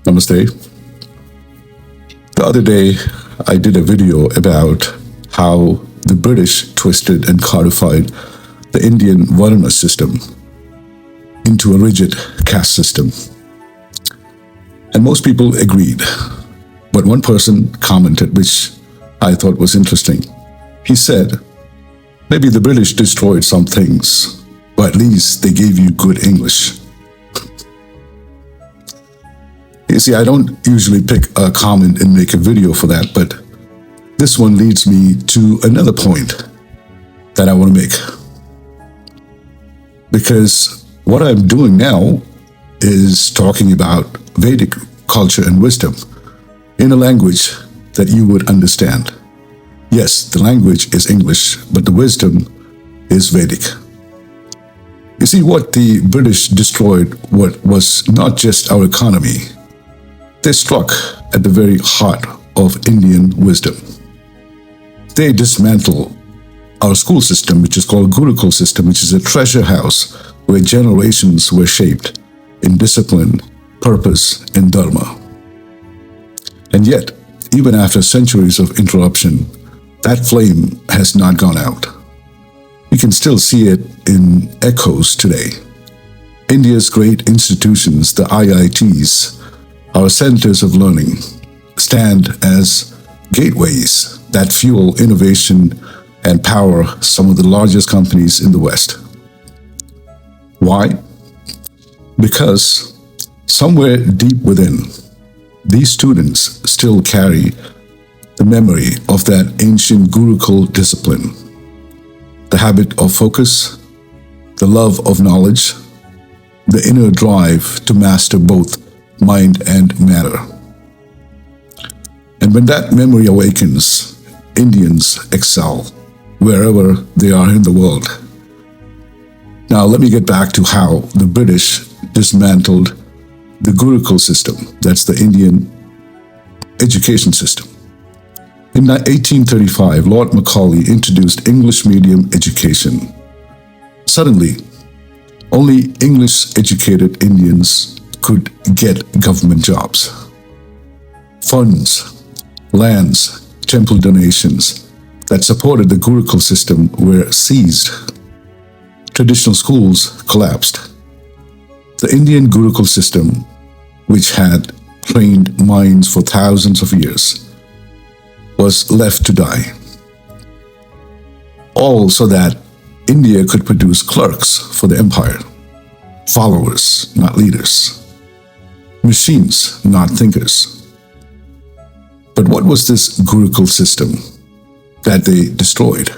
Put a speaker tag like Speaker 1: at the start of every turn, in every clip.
Speaker 1: Namaste. The other day, I did a video about how the British twisted and codified the Indian Varna system into a rigid caste system. And most people agreed. But one person commented, which I thought was interesting. He said, maybe the British destroyed some things, but at least they gave you good English. You see, I don't usually pick a comment and make a video for that, but this one leads me to another point that I want to make. Because what I'm doing now is talking about Vedic culture and wisdom in a language that you would understand. Yes, the language is English, but the wisdom is Vedic. You see, what the British destroyed was not just our economy. They struck at the very heart of Indian wisdom. They dismantled our school system, which is called Gurukul system, which is a treasure house where generations were shaped in discipline, purpose, and dharma. And yet, even after centuries of interruption, that flame has not gone out. You can still see it in echoes today. India's great institutions, the IITs, our centers of learning, stand as gateways that fuel innovation and power some of the largest companies in the West. Why? Because somewhere deep within, these students still carry the memory of that ancient Gurukul discipline, the habit of focus, the love of knowledge, the inner drive to master both mind and matter. And when that memory awakens, Indians excel wherever they are in the world. Now, let me get back to how the British dismantled the Gurukul system. That's the Indian education system. In 1835, Lord Macaulay introduced English medium education. Suddenly, only English-educated Indians could get government jobs. Funds, lands, temple donations that supported the Gurukul system were seized. Traditional schools collapsed. The Indian Gurukul system, which had trained minds for thousands of years, was left to die. All so that India could produce clerks for the empire, followers, not leaders, machines, not thinkers. But what was this Gurukul system that they destroyed?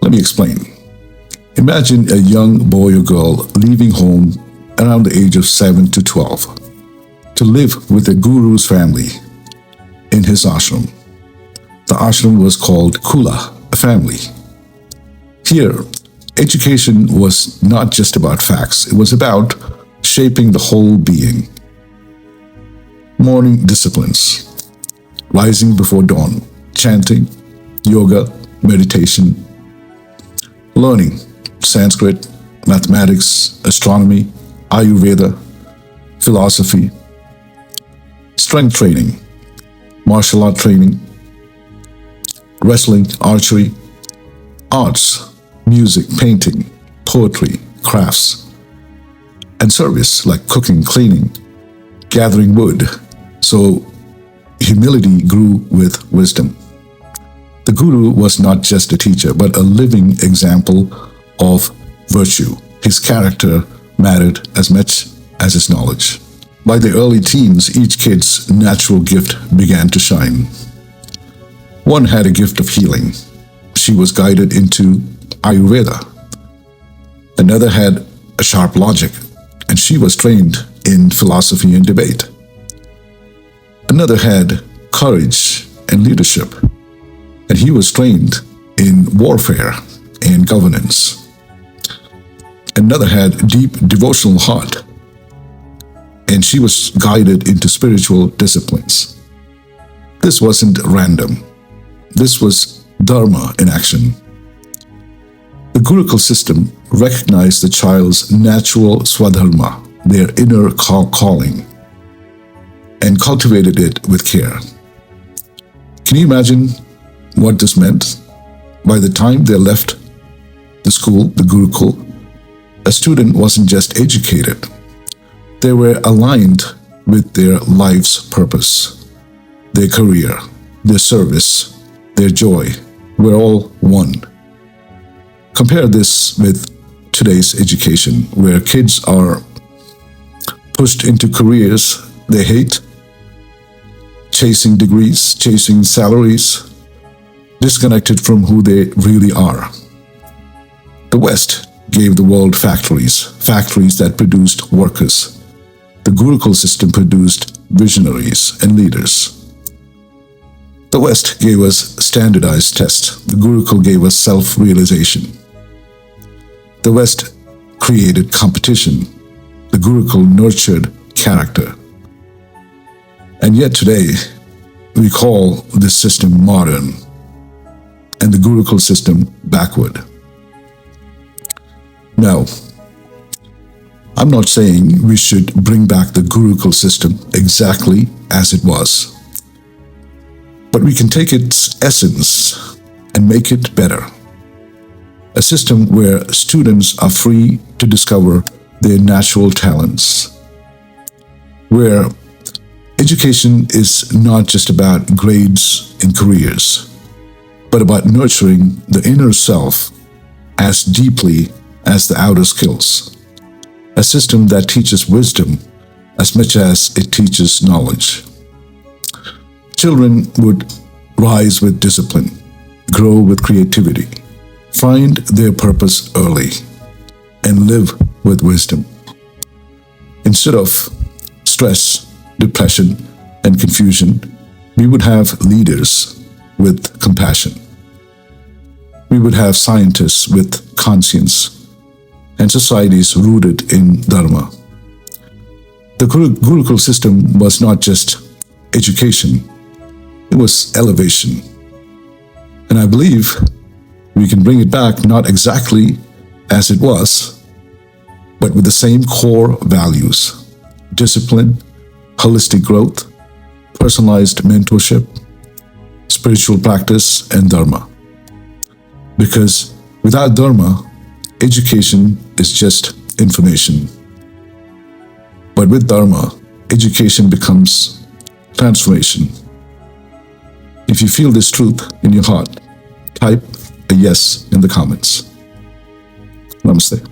Speaker 1: Let me explain. Imagine a young boy or girl leaving home around the age of 7 to 12 to live with a guru's family in his ashram. The ashram was called Kula, a family. Here, education was not just about facts, it was about shaping the whole being. Morning disciplines, rising before dawn, chanting, yoga, meditation, learning Sanskrit, mathematics, astronomy, Ayurveda, philosophy, strength training, martial art training, wrestling, archery, arts, music, painting, poetry, crafts, and service like cooking, cleaning, gathering wood. So humility grew with wisdom. The guru was not just a teacher, but a living example of virtue. His character mattered as much as his knowledge. By the early teens, each kid's natural gift began to shine. One had a gift of healing. She was guided into Ayurveda. Another had a sharp logic, and she was trained in philosophy and debate. Another had courage and leadership, and he was trained in warfare and governance. Another had deep devotional heart, and she was guided into spiritual disciplines. This wasn't random. This was dharma in action. The Gurukul system recognized the child's natural swadharma, their inner calling and cultivated it with care. Can you imagine what this meant? By the time they left the school, the Gurukul, a student wasn't just educated. They were aligned with their life's purpose. Their career, their service, their joy were all one. Compare this with today's education, where kids are pushed into careers they hate, chasing degrees, chasing salaries, disconnected from who they really are. The West gave the world factories that produced workers. The Gurukul system produced visionaries and leaders. The West gave us standardized tests. The Gurukul gave us self-realization. The West created competition. The Gurukul nurtured character. And yet today, we call this system modern and the Gurukul system backward. Now, I'm not saying we should bring back the Gurukul system exactly as it was, but we can take its essence and make it better. A system where students are free to discover their natural talents, where education is not just about grades and careers, but about nurturing the inner self as deeply as the outer skills. A system that teaches wisdom as much as it teaches knowledge. Children would rise with discipline, grow with creativity, find their purpose early, and live with wisdom. Instead of stress, depression, and confusion, we would have leaders with compassion. We would have scientists with conscience and societies rooted in Dharma. The Gurukul system was not just education, it was elevation. And I believe we can bring it back not exactly as it was, but with the same core values: discipline, holistic growth, personalized mentorship, spiritual practice, and Dharma. Because without Dharma, education is just information. But with Dharma, education becomes transformation. If you feel this truth in your heart, type a yes in the comments. Namaste.